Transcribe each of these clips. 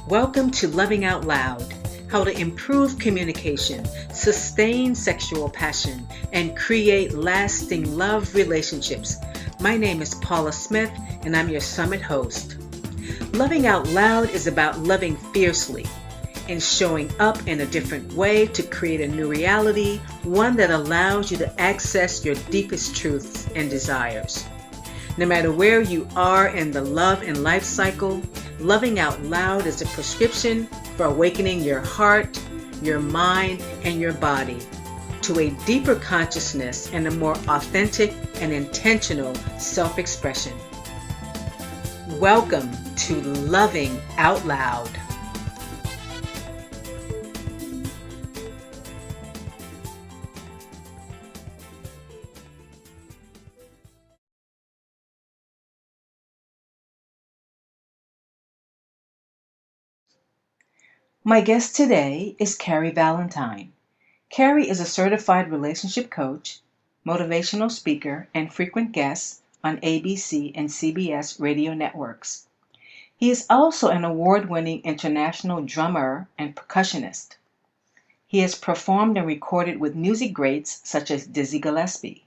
Welcome to Loving Out Loud, how to improve communication, sustain sexual passion, and create lasting love relationships. My name is Paula Smith, and I'm your summit host. Loving Out Loud is about loving fiercely and showing up in a different way to create a new reality, one that allows you to access your deepest truths and desires. No matter where you are in the love and life cycle, Loving Out Loud is a prescription for awakening your heart, your mind, and your body to a deeper consciousness and a more authentic and intentional self-expression. Welcome to Loving Out Loud. My guest today is Cary Valentine. Cary is a certified relationship coach, motivational speaker, and frequent guest on ABC and CBS radio networks. He is also an award-winning international drummer and percussionist. He has performed and recorded with music greats such as Dizzy Gillespie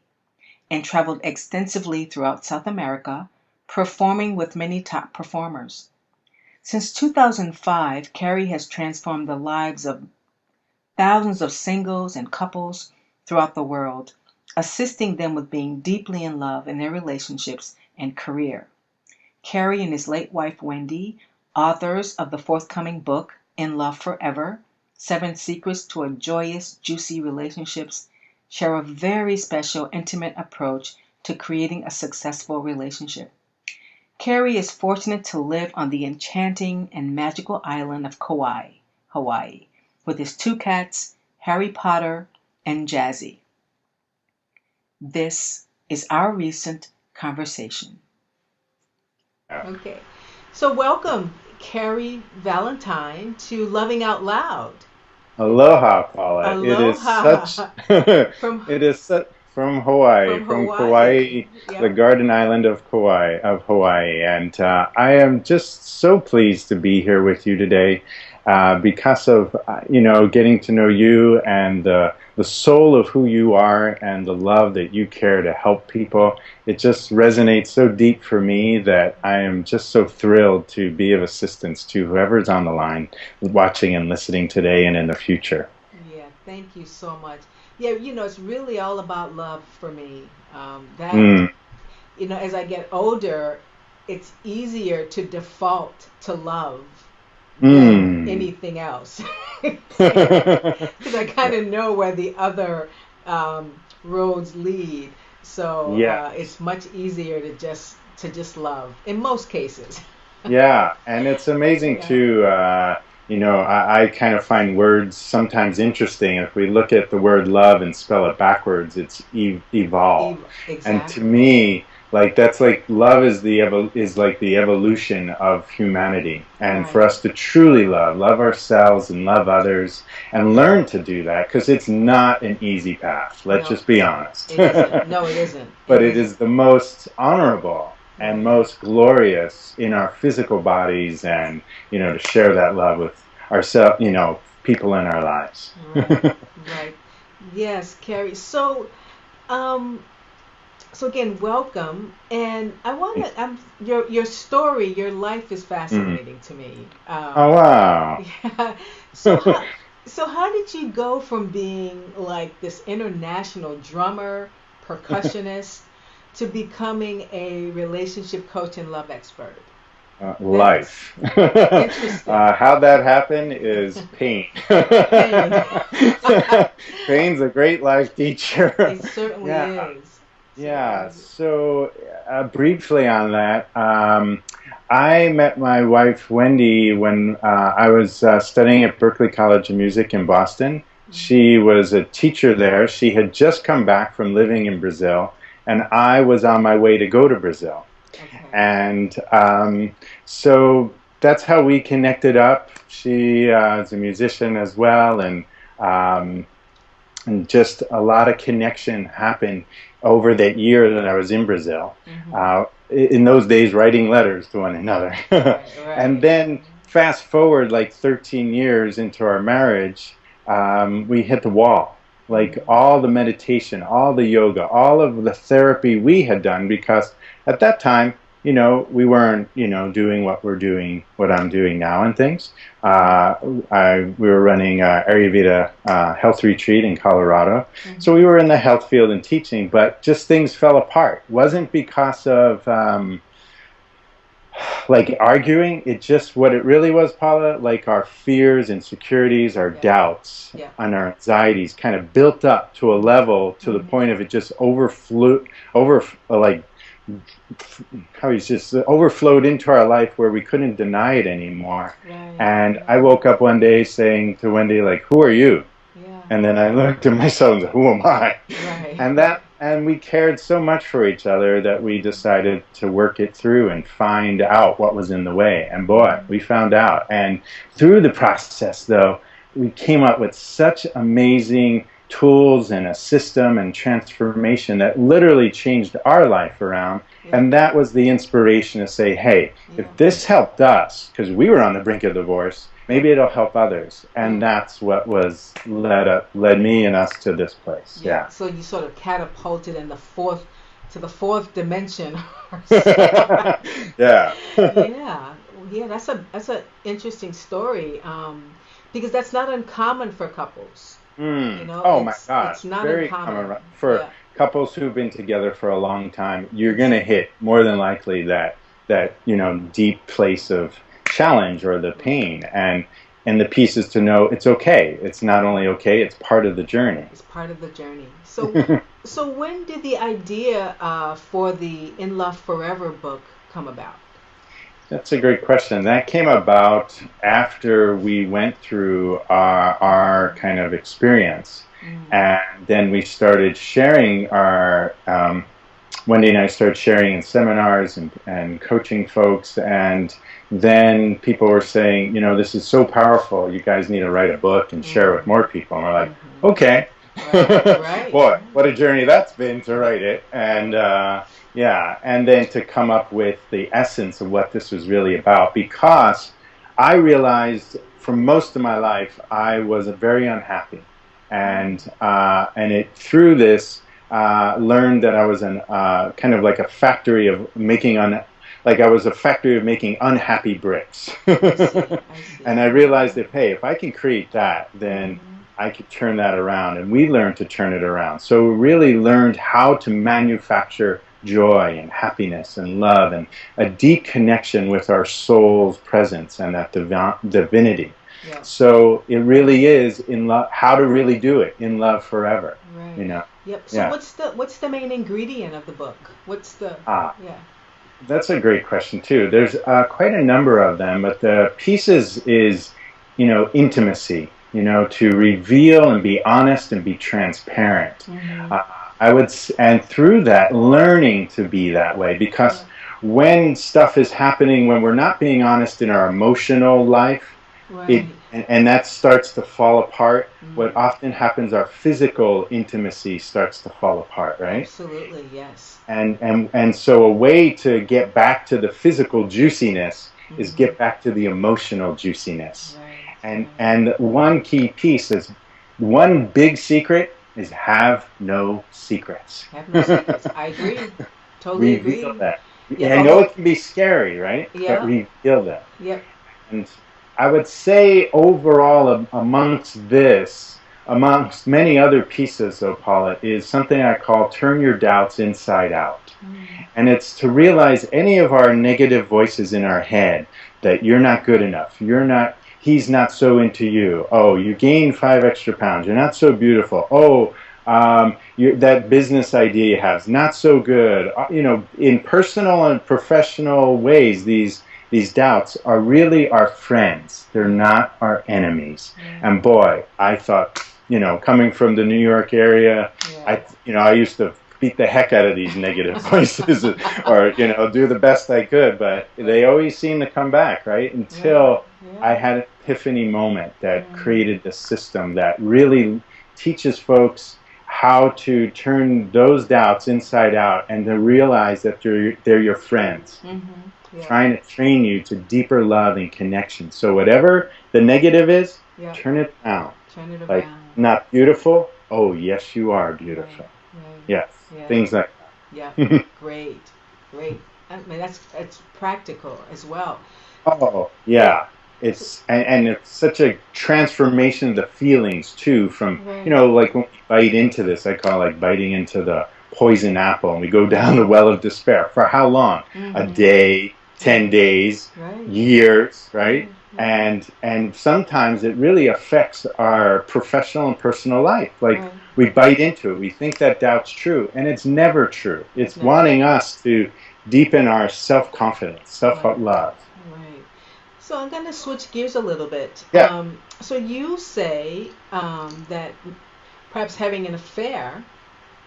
and traveled extensively throughout South America, performing with many top performers. Since 2005, Cary has transformed the lives of thousands of singles and couples throughout the world, assisting them with being deeply in love in their relationships and career. Cary and his late wife, Wendy, authors of the forthcoming book, In Love Forever, 7 Secrets to a Joyous, Juicy Relationships, share a very special, intimate approach to creating a successful relationship. Cary is fortunate to live on the enchanting and magical island of Kauai, Hawaii, with his 2 cats, Harry Potter and Jazzy. This is our recent conversation. Okay, so welcome, Cary Valentine, to Loving Out Loud. Aloha, Paula. Aloha. It is such from Hawaii, from Kauai, Yep. the Garden Island of Hawaii, and I am just so pleased to be here with you today, because of getting to know you and the soul of who you are and the love that you care to help people. It just resonates so deep for me that I am just so thrilled to be of assistance to whoever's on the line, watching and listening today and in the future. Yeah, thank you so much. Yeah, it's really all about love for me. Mm, As I get older, it's easier to default to love than mm. anything else. Because I kind of know where the other roads lead. So Yeah. it's much easier to just love in most cases. Yeah, and it's amazing Yeah. too. I kind of find words sometimes interesting. If we look at the word love and spell it backwards, it's evolve. And to Exactly. me, like that's like love is is like the evolution of humanity. And for Right. us to truly love ourselves and love others, and learn to do that, because it's not an easy path. Let's No, just be honest. it isn't. No, it isn't. But It it isn't. is the most honorable and Right. most glorious in our physical bodies, and to share that love with ourselves, people in our lives. Right. Right. Yes, Carrie. Um, so again, welcome. And I want to. Your story, your life is Mm. fascinating to me. Oh wow. Yeah. So how did you go from being like this international drummer, percussionist, to becoming a relationship coach and love expert? That's Life. interesting. How that happened is pain. Pain. Pain's a great life teacher. It certainly Yeah. is. Yeah, Certainly is. so briefly on that, I met my wife Wendy when I was studying at Berklee College of Music in Boston. She was a teacher there. She had just come back from living in Brazil, and I was on my way to go to Brazil. Okay. And so that's how we connected up. She is a musician as well, um, and just a lot of connection happened over that year that I was in Brazil. Mm-hmm. In those days, writing letters to one another. Right, And right. then fast forward like 13 years into our marriage, we hit the wall. Like all the meditation, all the yoga, all of the therapy we had done, because at that time, we weren't, doing what I'm doing now and things. We were running Ayurveda health retreat in Colorado. So we were in the health field and teaching, but just things fell apart. Wasn't because of like arguing. It just, what it really was, Paula, like our fears, insecurities, our doubts, and our anxieties kind of built up to a level to the point of it just overflowed into our life where we couldn't deny it anymore. And I woke up one day saying to Wendy, like, who are you? And then I looked at myself and said, who am I? And we cared so much for each other that we decided to work it through and find out what was in the way. And boy, we found out. And through the process, though, we came up with such amazing tools and a system and transformation that literally changed our life around. And that was the inspiration to say, hey, if this helped us, because we were on the brink of divorce, maybe it'll help others. And that's what was led me and us to this place. Yeah. So you sort of catapulted to the fourth dimension. Yeah. That's an interesting story, because that's not uncommon for couples. Oh my gosh, it's not very uncommon for couples who've been together for a long time. You're going to hit more than likely that deep place of challenge or the pain, and the piece is to know it's okay. It's not only okay, it's part of the journey. It's part of the journey. So when did the idea for the In Love Forever book come about? That's a great question. That came about after we went through our kind of experience. And then we started sharing our, Wendy and I started sharing in seminars and coaching folks. And then people were saying, this is so powerful. You guys need to write a book and share it with more people. And we're like, okay. Right. Boy, what a journey that's been to write it. And and then to come up with the essence of what this was really about, because I realized for most of my life I was very unhappy, and through this learned that I was kind of like a factory of making unhappy bricks. I see. And I realized that, hey, if I can create that, then I could turn that around, and we learned to turn it around. So we really learned how to manufacture joy and happiness and love and a deep connection with our soul's presence and that divinity. So it really is in love, how to really do it in love forever. So what's the main ingredient of the book? That's a great question too. There's quite a number of them, but the pieces is intimacy, to reveal and be honest and be transparent. And through that, learning to be that way, because when stuff is happening, when we're not being honest in our emotional life, and that starts to fall apart, what often happens, our physical intimacy starts to fall apart, right? Absolutely, yes. And so a way to get back to the physical juiciness is get back to the emotional juiciness. And one key piece is, one big secret is have no secrets. Have no secrets. I agree. Totally agree. Reveal that. I know it can be scary, right? But reveal that. And I would say overall amongst many other pieces, though, Paula, is something I call turn your doubts inside out. And it's to realize any of our negative voices in our head, that you're not good enough, he's not so into you. Oh, you gained 5 extra pounds. You're not so beautiful. Oh, that business idea you have is not so good. In personal and professional ways, these doubts are really our friends. They're not our enemies. And boy, I thought, coming from the New York area, I used to beat the heck out of these negative voices, or do the best I could, but they always seem to come back, right? Until I had an epiphany moment that created the system that really teaches folks how to turn those doubts inside out and to realize that they're your friends, Yeah. trying to train you to deeper love and connection. So whatever the negative is, Yeah. turn it around. Turn it Like, around. not beautiful? Oh, yes, you are beautiful. Right. Right. Yes, Yeah. things like Yeah. that. Great. Great. I mean, that's practical as well. Oh, So, yeah. And it's such a transformation of the feelings too. From right. like when we bite into this, I call it like biting into the poison apple, and we go down the well of despair. For how long? A day, 10 days, Right. years, right? Right. Right. And sometimes it really affects our professional and personal life. Like, Right. we bite into it, we think that doubt's true, and it's never true. It's It's never wanting us to deepen our self-confidence, right. self-love. Right. So I'm going to switch gears a little bit. Yeah. So you say that perhaps having an affair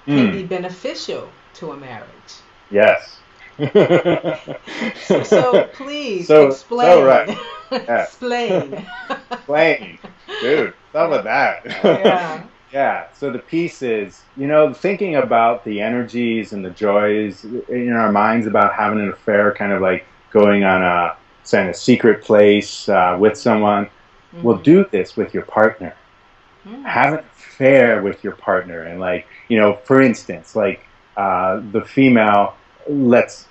can be Mm. beneficial to a marriage. Yes. So please So right. explain. Yes. Explain. Plain. Dude, stop with that. Yeah. Yeah. So the piece is, thinking about the energies and the joys in our minds about having an affair, kind of like going on a secret place with someone. Well, do this with your partner. Have an affair with your partner, and like, for instance, like the female,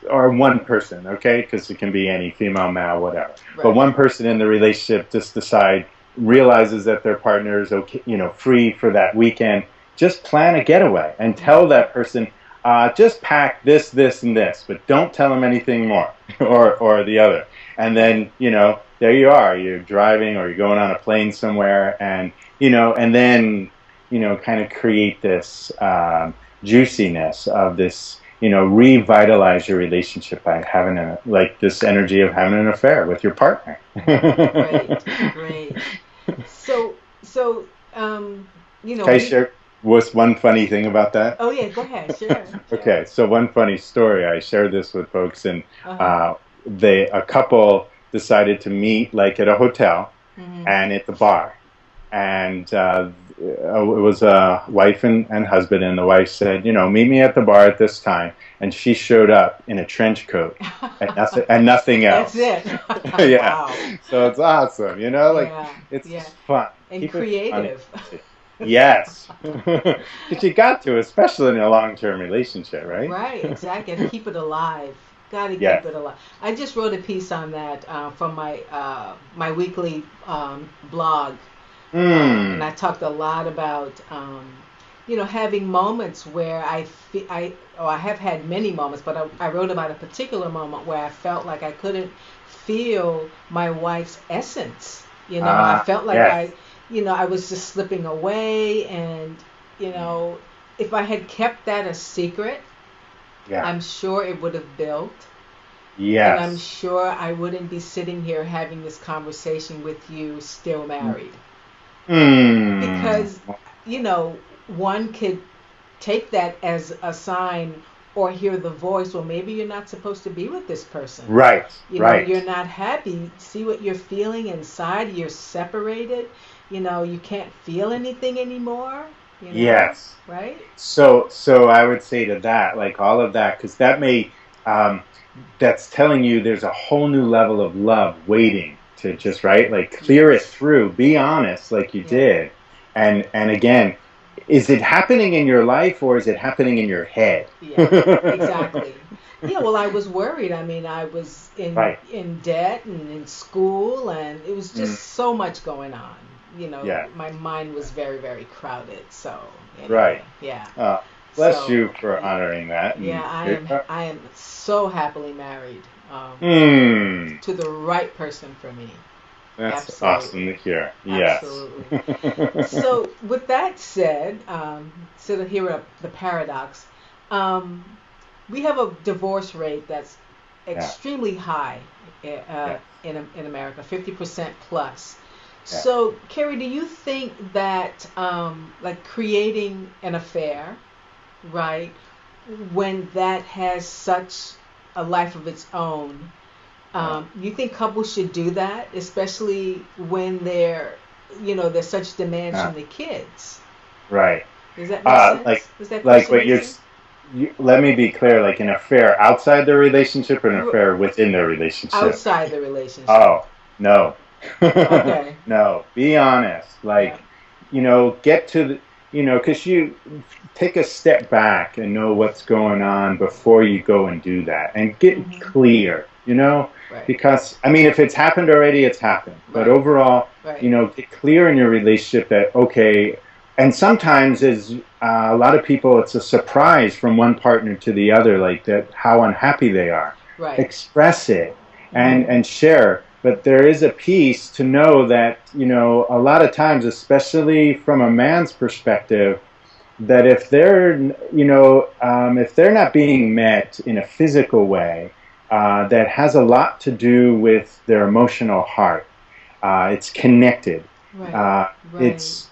or one person, okay, because it can be any female, male, whatever, but Right. one person in the relationship just realizes that their partner is okay, free for that weekend. Just plan a getaway and tell that person, just pack this, this, and this, but don't tell them anything more, or the other. And then, there you are, you're driving or you're going on a plane somewhere, and and then, kind of create this juiciness of this, revitalize your relationship by having this energy of having an affair with your partner. Great, great. So, Can I we. share was one funny thing about that? Oh yeah, go ahead. Sure. Sure. Okay, so one funny story. I shared this with folks, and Uh huh. a couple decided to meet like at a hotel and at the bar, and it was a wife and husband, and the wife said, meet me at the bar at this time, and she showed up in a trench coat and nothing That's else. it. Yeah, Wow. so it's awesome, like, Yeah. it's Yeah. just fun. And Keep it funny. creative. Yes, because you got to, especially in a long-term relationship, right? Right. Exactly. And keep it alive. Got to keep Yes. it alive. I just wrote a piece on that from my weekly blog. And I Mm. talked a lot about, having moments where I have had many moments, but I wrote about a particular moment where I felt like I couldn't feel my wife's essence. I felt like Yes. I was just slipping away, and, if I had kept that a secret, Yeah. I'm sure it would have built. And I'm Yes. sure I wouldn't be sitting here having this conversation with you still married. Mm. Because one could take that as a sign or hear the voice, well, maybe you're not supposed to be with this person. Right. Right. You're not happy. See what you're feeling inside. You're separated. You can't feel anything anymore. Yes. Right. So I would say to that, like all of that, because um, that's telling you there's a whole new level of love waiting to just, right, like clear it Yes. through, be honest, like you Yeah. did, and again, is it happening in your life or is it happening in your head? Yeah. Exactly. Yeah, well, I was worried. I mean, I was in Right. in debt and in school, and it was Mm. just so much going on. Yeah. My mind was very, very crowded. So anyway, Right. yeah. Bless So you for honoring that. yeah, And I am so happily married to the right person for me. that's awesome Absolutely, to hear. Yes. absolutely. So with that said, so here are the paradox. Um, we have a divorce rate that's Yeah. extremely high Yeah. in America, 50% plus. Yeah. So, Cary, do you think that like creating an affair, right, when that has such a life of its own, you think couples should do that, especially when there's such demands Yeah. from the kids? Right. Does that make Like, sense? Was that question what easy? let me be clear, like an affair outside the relationship or an affair within the relationship? Outside the relationship. Oh, no. Okay. No, be honest. Yeah. Like, get to the, because you take a step back and know what's going on before you go and do that and get Mm-hmm. clear, Right. because, I mean, if it's happened already, it's happened. But Right. overall, Right. get clear in your relationship that, okay, and sometimes is a lot of people, it's a surprise from one partner to the other, like that, how unhappy they are. Right. Express it Mm-hmm. and share. But there is a piece to know that, a lot of times, especially from a man's perspective, that if they're, if they're not being met in a physical way, that has a lot to do with their emotional heart. It's connected. Right. Right. It's,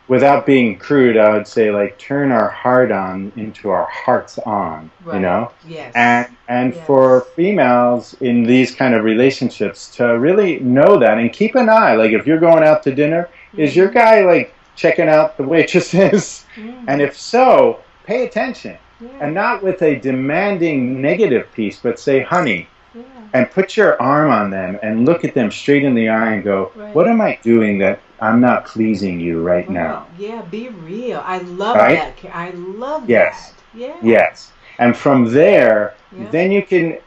without being crude, I would say, like, turn our heart on into our hearts on, Right. Yes. and Yes. for females in these kind of relationships to really know that and keep an eye. Like, if you're going out to dinner, is your guy like checking out the waitresses? And if so, pay attention. Yeah. And not with a demanding negative piece, but say, honey, Yeah. and put your arm on them and look at them straight in the eye and go, Right. what am I doing that I'm not pleasing you right now? Yeah, be real. I love Right? that. I love Yes. that. Yeah. Yes. And from there, Yeah. then you can,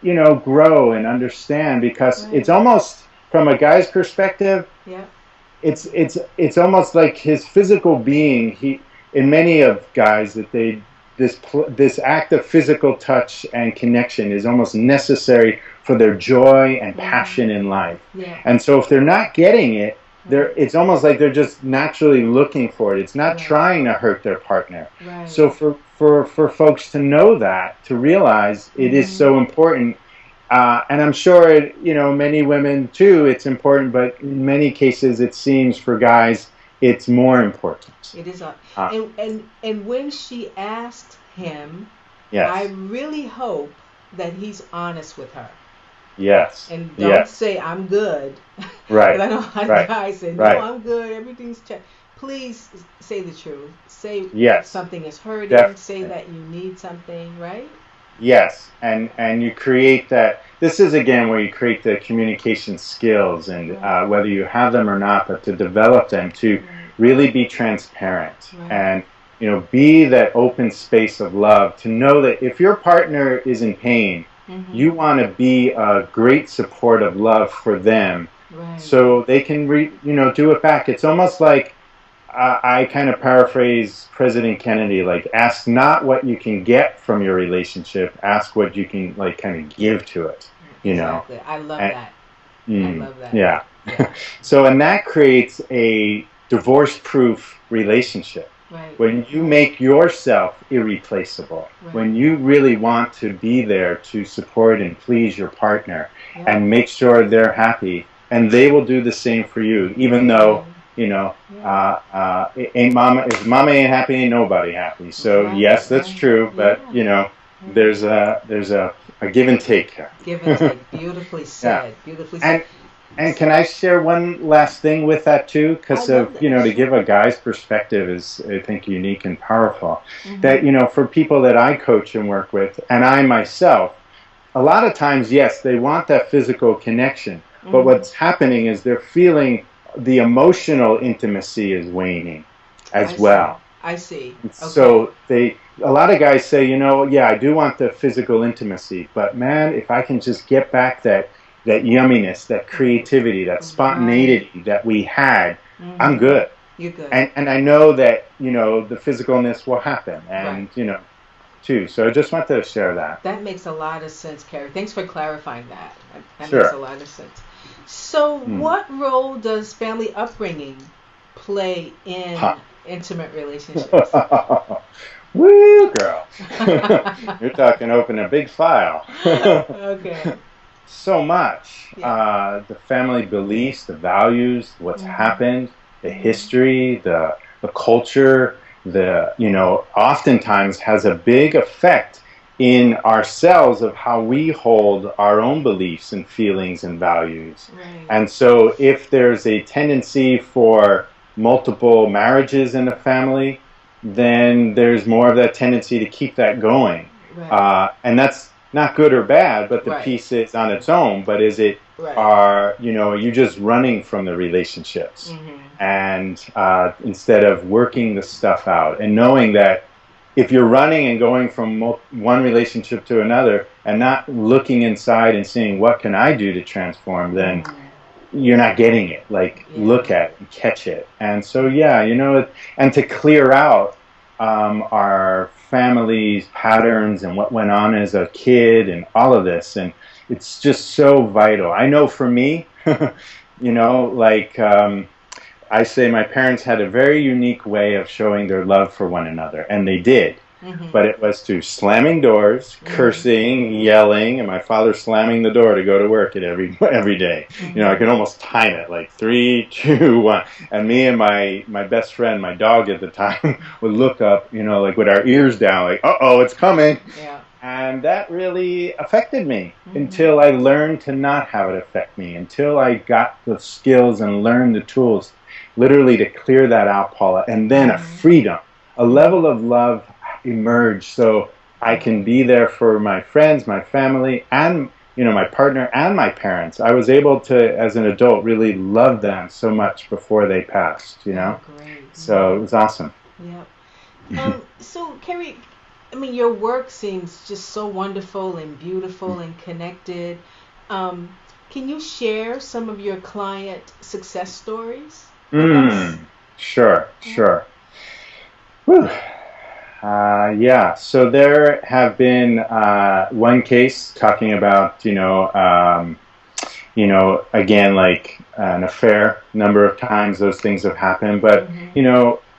grow and understand, because Right. it's almost, from a guy's perspective, Yeah. it's almost like his physical being. In many of guys, that this act of physical touch and connection is almost necessary for their joy and passion in life. Yeah. And so if they're not getting it, it's almost like they're just naturally looking for it. It's not Right. trying to hurt their partner. Right. So for folks to know that, to realize it is so important, and I'm sure, many women too, it's important, but in many cases, it seems for guys, it's more important. It is. And when she asked him, Yes. I really hope that he's honest with her. Yes. And don't Yes. say I'm good. Right. But I know a lot of Right. guys say, no, Right. I'm good. Everything's checked. Please say the truth. Say Yes. something is hurting. Definitely. Say that you need something, right? Yes, and you create that. This is again where you create the communication skills, and whether you have them or not, but to develop them, to really be transparent, and be that open space of love. To know that if your partner is in pain, you want to be a great support of love for them, so they can do it back. It's almost like, I kind of paraphrase President Kennedy, like, ask not what you can get from your relationship, ask what you can, like, kind of give to it, Exactly. I love that. I love that. Yeah. Yeah. So, and that creates a divorce-proof relationship. Right. When you make yourself irreplaceable, when you really want to be there to support and please your partner, and make sure they're happy, and they will do the same for you, even though, ain't mama, if mama ain't happy, ain't nobody happy. So yes, that's true, but there's a give and take here. Give and take. Beautifully said. Beautifully said. And can I share one last thing with that too? Because to give a guy's perspective is, I think, unique and powerful. That, for people that I coach and work with, and I myself, a lot of times, yes, they want that physical connection, but what's happening is they're feeling the emotional intimacy is waning as well. I see. Okay. So a lot of guys say, I do want the physical intimacy, but man, if I can just get back that yumminess, that creativity, that spontaneity that we had, I'm good. You're good. And I know that, the physicalness will happen, and, too. So I just want to share that. That makes a lot of sense, Cary. Thanks for clarifying that. That Sure. makes a lot of sense. So what role does family upbringing play in intimate relationships? Woo, girl. You're talking open a big file. Okay. So much. The family beliefs, the values, what's happened, the history, the culture, oftentimes has a big effect in ourselves of how we hold our own beliefs and feelings and values. And so if there's a tendency for multiple marriages in the family, then there's more of that tendency to keep that going. Right. And that's not good or bad, but the Right. piece is on its own. But is it, Right. are you just running from the relationships? And instead of working the stuff out and knowing that if you're running and going from one relationship to another and not looking inside and seeing what can I do to transform, then you're not getting it. Like, look at it and catch it. And so, yeah, and to clear out our family's patterns and what went on as a kid and all of this. And it's just so vital. I know for me, like I say, my parents had a very unique way of showing their love for one another, and they did. But it was through slamming doors, cursing, yelling, and my father slamming the door to go to work every day. I could almost time it, like 3, 2, 1. And me and my best friend, my dog at the time, would look up, like with our ears down, like, uh-oh, it's coming. Yeah. And that really affected me until I learned to not have it affect me, until I got the skills and learned the tools, literally to clear that out, Paula. And then a freedom, a level of love emerged, so I can be there for my friends, my family, and my partner and my parents. I was able to, as an adult, really love them so much before they passed. Oh, great. So it was awesome. Yeah. So Cary, I mean, your work seems just so wonderful and beautiful and connected. Can you share some of your client success stories with us? Sure. Whew. Yeah, so there have been one case talking about, again, like an affair, number of times those things have happened. But,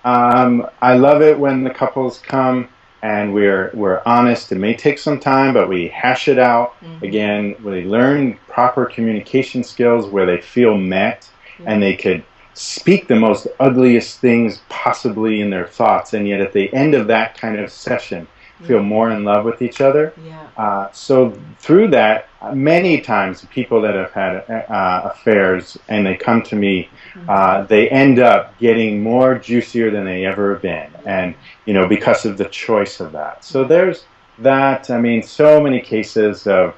I love it when the couples come and we're honest. It may take some time, but we hash it out. Again, we learn proper communication skills where they feel met and they could speak the most ugliest things possibly in their thoughts, and yet at the end of that kind of session feel more in love with each other. So through that, many times people that have had affairs and they come to me, they end up getting more juicier than they ever have been, and because of the choice of that. So there's that. I mean, so many cases of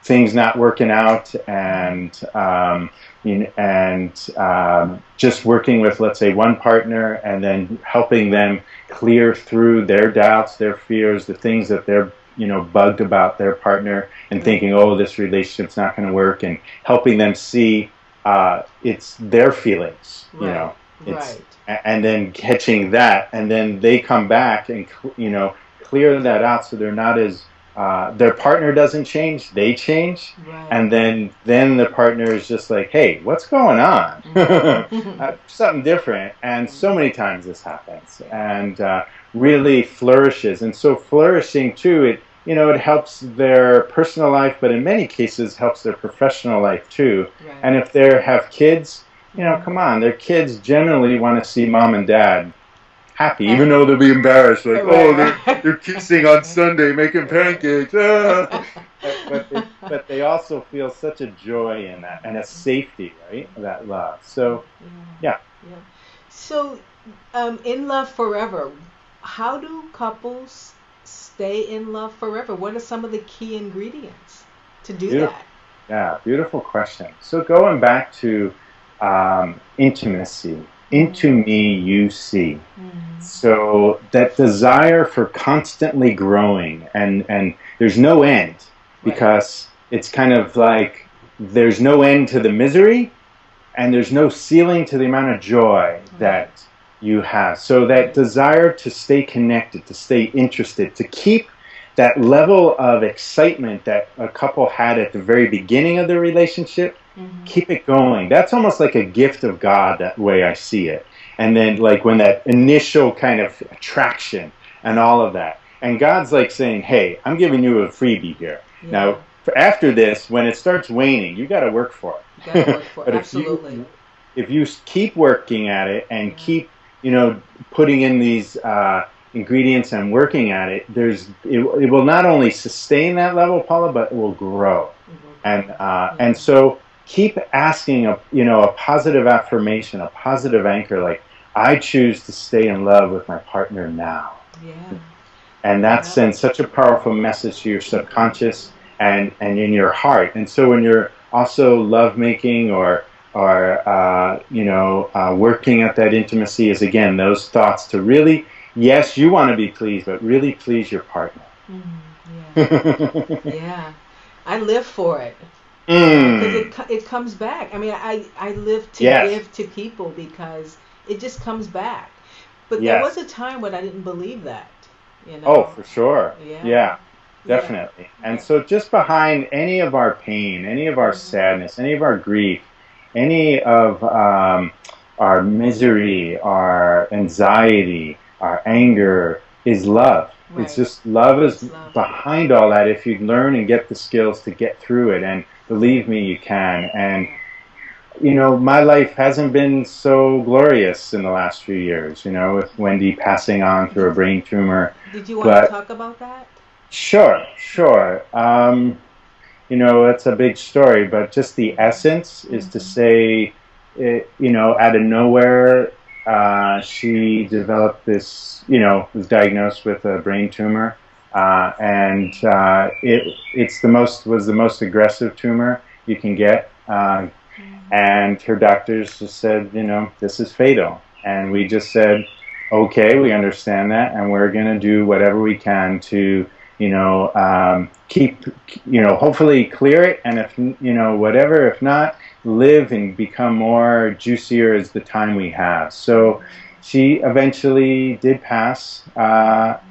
things not working out, and just working with, let's say, one partner and then helping them clear through their doubts, their fears, the things that they're bugged about their partner, and thinking, oh, this relationship's not going to work, and helping them see it's their feelings, and then catching that, and then they come back and clear that out, so they're not as their partner doesn't change, they change, and then the partner is just like, hey, what's going on? Something different. And so many times this happens, and really flourishes. And so flourishing too, it helps their personal life, but in many cases helps their professional life too. And if they have kids, come on, their kids generally want to see mom and dad happy, even though they'll be embarrassed, like, they're kissing on Sunday, making pancakes. But they also feel such a joy in that, and a safety, right? That love. So, yeah. So, in love forever, how do couples stay in love forever? What are some of the key ingredients to do that? Yeah, beautiful question. So going back to intimacy. Into me you see. So that desire for constantly growing, and there's no end, because it's kind of like there's no end to the misery, and there's no ceiling to the amount of joy that you have. So that desire to stay connected, to stay interested, to keep that level of excitement that a couple had at the very beginning of their relationship, keep it going. That's almost like a gift of God, that way I see it. And then like when that initial kind of attraction and all of that. And God's like saying, hey, I'm giving you a freebie here. Now, after this, when it starts waning, you got to work for it. You got to work for it. But Absolutely. if you keep working at it and keep, putting in these ingredients and working at it, it will not only sustain that level, Paula, but it will grow. And so keep asking a positive affirmation, a positive anchor, like, I choose to stay in love with my partner now. Yeah. And that Yeah. sends such a powerful message to your subconscious and in your heart. And so when you're also lovemaking or working at that intimacy, is again those thoughts to really, yes, you want to be pleased, but really please your partner. Yeah. Yeah. I live for it. Because Mm. it comes back. I mean, I live to Yes. give to people because it just comes back. But there was Yes. a time when I didn't believe that, you Oh, know. for sure. Yeah. Yeah, Yeah. definitely. And Yeah. so just behind any of our pain, any of our Mhm. sadness, any of our grief, any of our misery, our anxiety, our anger is love. It's Right. just love is It's love. behind all that if you learn and get the skills to get through it. And believe me, you can. And Yeah. my life hasn't been so glorious in the last few years, with Wendy passing on through Did a brain tumor. Did you want to But talk about that? sure, sure. It's a big story, but just the essence is to Mhm. say, out of nowhere, she developed this, was diagnosed with a brain tumor, and was the most aggressive tumor you can get. And her doctors just said, this is fatal. And we just said, okay, we understand that, and we're going to do whatever we can to, keep, hopefully clear it. And if, whatever, if not, live and become more juicier as the time we have. So she eventually did pass,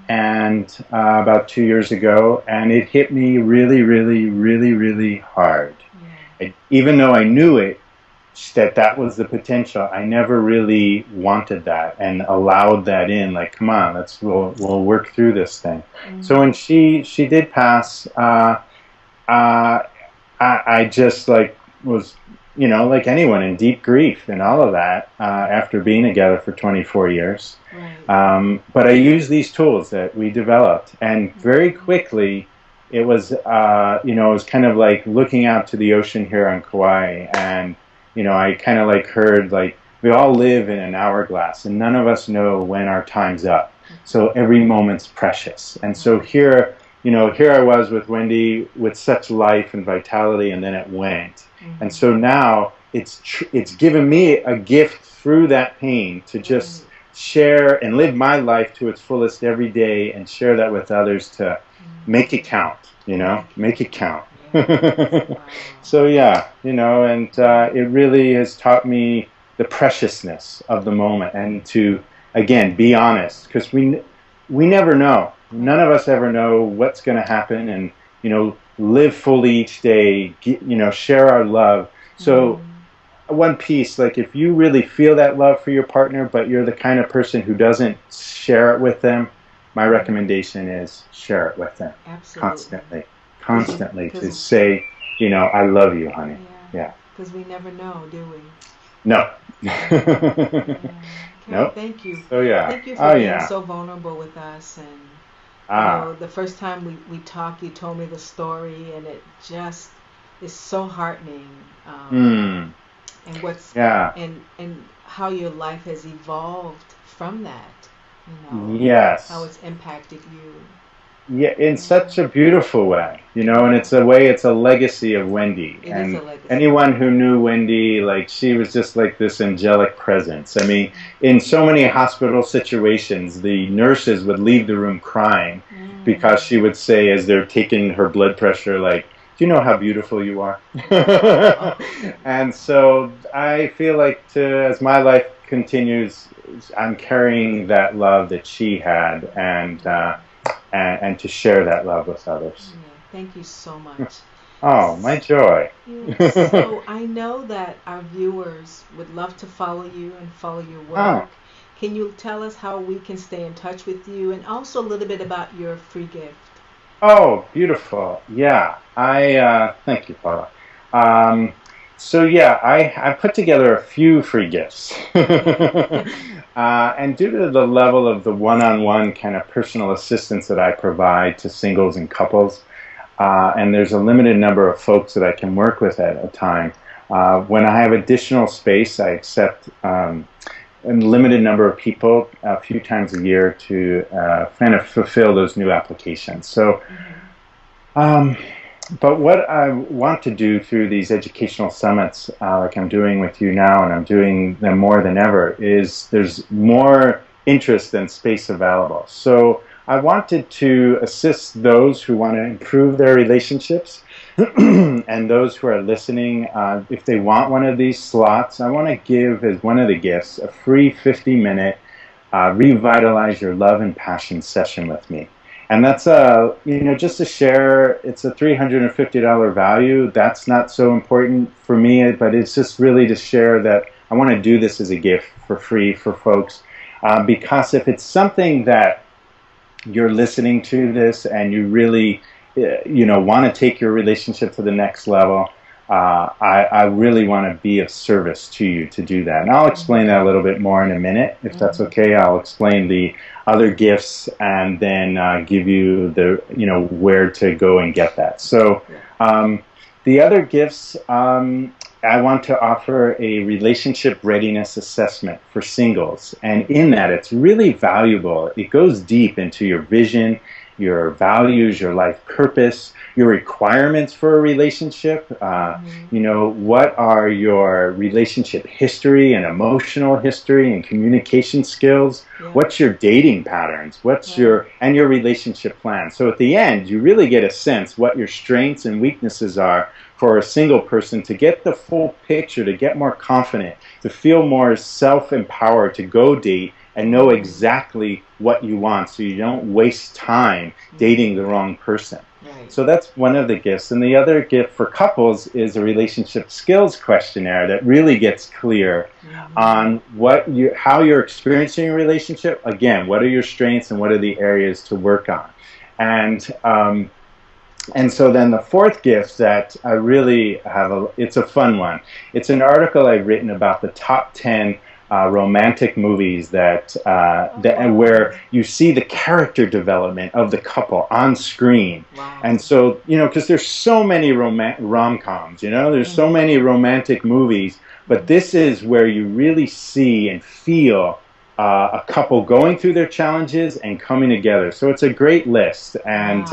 and about 2 years ago, and it hit me really, really, really, really hard. Even though I knew it, that was the potential, I never really wanted that and allowed that in. Like, come on, we'll work through this thing. So when she did pass, uh, I just was, like anyone, in deep grief and all of that, after being together for 24 years. Right. But I used these tools that we developed, and very quickly it was, it was kind of like looking out to the ocean here on Kauai, and I kind of heard we all live in an hourglass, and none of us know when our time's up. So every moment's precious, and so here I was with Wendy with such life and vitality, and then it went. And so now it's given me a gift through that pain to just share and live my life to its fullest every day, and share that with others to make it count, make it count. So yeah, and it really has taught me the preciousness of the moment, and to, again, be honest, because we never know. None of us ever know what's going to happen, and live fully each day. Share our love. So one piece, if you really feel that love for your partner, but you're the kind of person who doesn't share it with them, my recommendation is share it with them. Absolutely. Constantly to say, I love you, honey. Yeah. Because we never know, do we? No. Cary, Nope. thank you. So yeah. Thank you for being so vulnerable with us. And the first time we talked, you told me the story, and it just is so heartening. And and how your life has evolved from that. Yes. How it's impacted you. Yeah, in such a beautiful way, and it's a legacy of Wendy. It is And a legacy. anyone who knew Wendy, she was just like this angelic presence. I mean, in so many hospital situations, the nurses would leave the room crying because she would say, as they're taking her blood pressure, do you know how beautiful you are? And so I feel as my life continues, I'm carrying that love that she had, and to share that love with others. Yeah, thank you so much. Oh, my joy. So I know that our viewers would love to follow you and follow your work. Can you tell us how we can stay in touch with you, and also a little bit about your free gift? Oh, beautiful. Yeah. Thank you, Paula. So yeah, I put together a few free gifts. And due to the level of the one-on-one kind of personal assistance that I provide to singles and couples, and there's a limited number of folks that I can work with at a time, when I have additional space, I accept a limited number of people a few times a year to kind of fulfill those new applications. So, but what I want to do through these educational summits, like I'm doing with you now, and I'm doing them more than ever, is there's more interest than space available. So I wanted to assist those who want to improve their relationships and those who are listening. If they want one of these slots, I want to give as one of the gifts a free 50-minute revitalize your love and passion session with me. And that's just to share. It's a $350 value. That's not so important for me, but it's just really to share that I want to do this as a gift for free for folks. Because if it's something that you're listening to this and you really, want to take your relationship to the next level, I really want to be of service to you to do that. And I'll explain that a little bit more in a minute, if that's okay. I'll explain the other gifts and then give you the, where to go and get that. So the other gifts, I want to offer a relationship readiness assessment for singles. And in that, it's really valuable. It goes deep into your vision, your values, your life purpose, your requirements for a relationship. What are your relationship history and emotional history and communication skills? Yeah. What's your dating patterns? What's your relationship plan? So at the end, you really get a sense what your strengths and weaknesses are for a single person, to get the full picture, to get more confident, to feel more self-empowered, to go date and know exactly what you want, so you don't waste time dating the wrong person. Right. So that's one of the gifts. And the other gift for couples is a relationship skills questionnaire that really gets clear on how you're experiencing a relationship. Again, what are your strengths and what are the areas to work on? And so then the fourth gift that I really have, it's a fun one. It's an article I've written about the top 10 romantic movies where you see the character development of the couple on screen. Wow. And so, because there's so many rom-coms, there's so many romantic movies, but this is where you really see and feel a couple going through their challenges and coming together. So it's a great list, and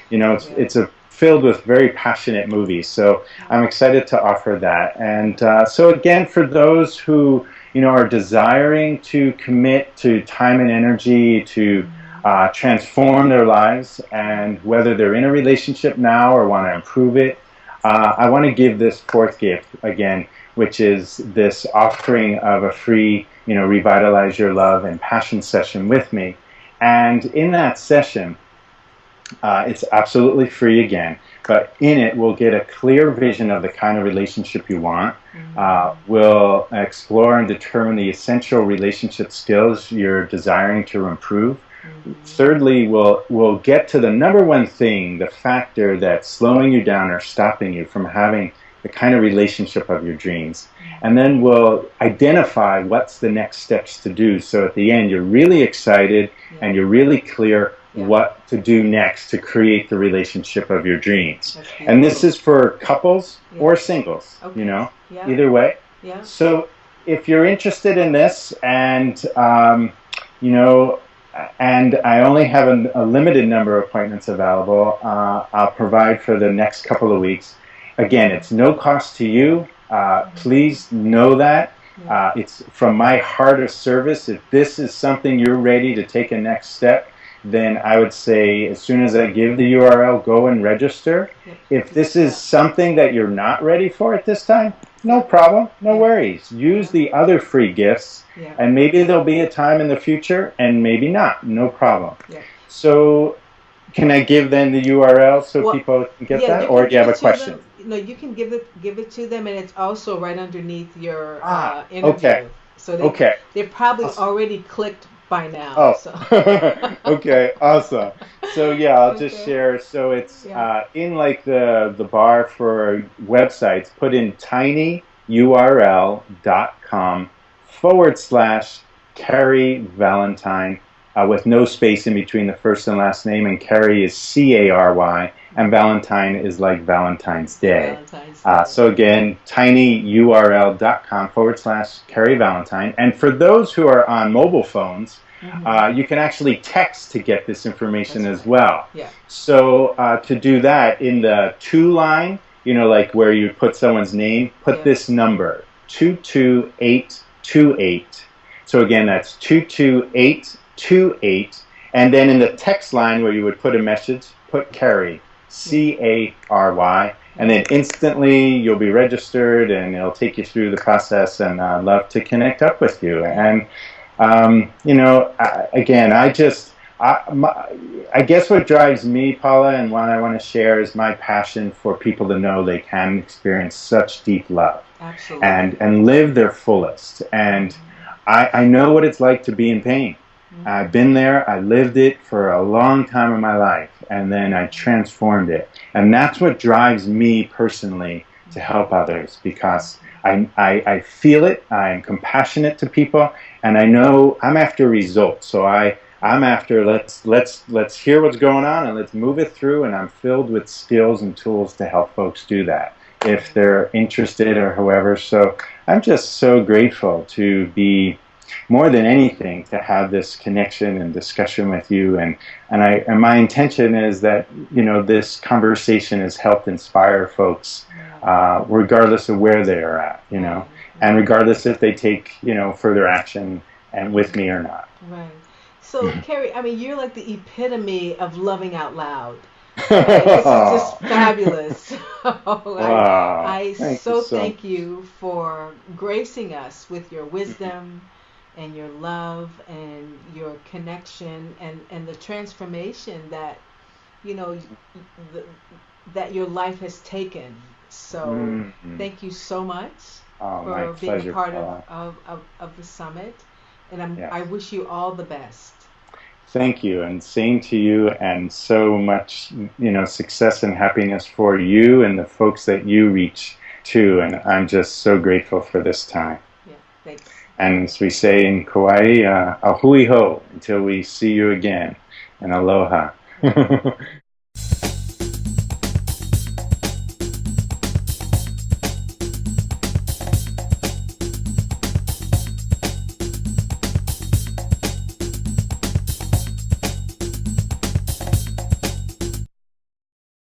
it's filled with very passionate movies. So I'm excited to offer that. And so again, for those who are desiring to commit to time and energy to transform their lives, and whether they're in a relationship now or want to improve it, I want to give this fourth gift again, which is this offering of a free, revitalize your love and passion session with me. And in that session, it's absolutely free again, but in it we'll get a clear vision of the kind of relationship you want. We'll explore and determine the essential relationship skills you're desiring to improve. Thirdly, we'll get to the number one thing, the factor that's slowing you down or stopping you from having the kind of relationship of your dreams. And then we'll identify what's the next steps to do. So at the end, you're really excited and you're really clear what to do next to create the relationship of your dreams. Okay. And this is for couples or singles, either way. Yeah. So if you're interested in this, and and I only have a limited number of appointments available, I'll provide for the next couple of weeks. Again, it's no cost to you. Please know that. It's from my heart of service. If this is something you're ready to take a next step, then I would say as soon as I give the URL, go and register. If this is something that you're not ready for at this time, no problem, no worries. Use the other free gifts, and maybe there'll be a time in the future, and maybe not, no problem. So can I give then the URL so people can get that, or do you have a question? No, you can give it to them, and it's also right underneath your interview. Okay. So they probably already clicked by now. Oh, so. Okay, awesome. So yeah, I'll just share. So it's in like the bar for websites, put in tinyurl.com/Cary Valentine with no space in between the first and last name, and Cary is Cary, and Valentine is like Valentine's Day. Valentine's Day. So again, tinyurl.com/Cary Valentine. And for those who are on mobile phones, you can actually text to get this information as well. Yeah. So to do that, in the to line, you know, like where you put someone's name, put this number, 22828. So again, that's 22828. And then in the text line where you would put a message, put Cary, Cary, and then instantly you'll be registered and it'll take you through the process, and I'd love to connect up with you. And, you know, again, I guess what drives me, Paula, and what I want to share is my passion for people to know they can experience such deep love. Absolutely. And live their fullest. And I know what it's like to be in pain. I've been there, I lived it for a long time in my life, and then I transformed it. And that's what drives me personally to help others, because I feel it, I'm compassionate to people, and I know I'm after results. So I'm after let's hear what's going on and let's move it through, and I'm filled with skills and tools to help folks do that if they're interested or however. So I'm just so grateful to be, more than anything, to have this connection and discussion with you, and my intention is that, you know, this conversation has helped inspire folks, regardless of where they are at, you know, and regardless if they take, you know, further action and with me or not. Right. So, Cary, I mean, you're like the epitome of loving out loud. This is just fabulous. I thank you for gracing us with your wisdom and your love and your connection and the transformation that, you know, that your life has taken. So thank you so much for being a part of the summit. And I wish you all the best. Thank you, and same to you, and so much, you know, success and happiness for you and the folks that you reach too. And I'm just so grateful for this time. Yeah, thanks. And as we say in Kauai, a hui ho, until we see you again, and aloha.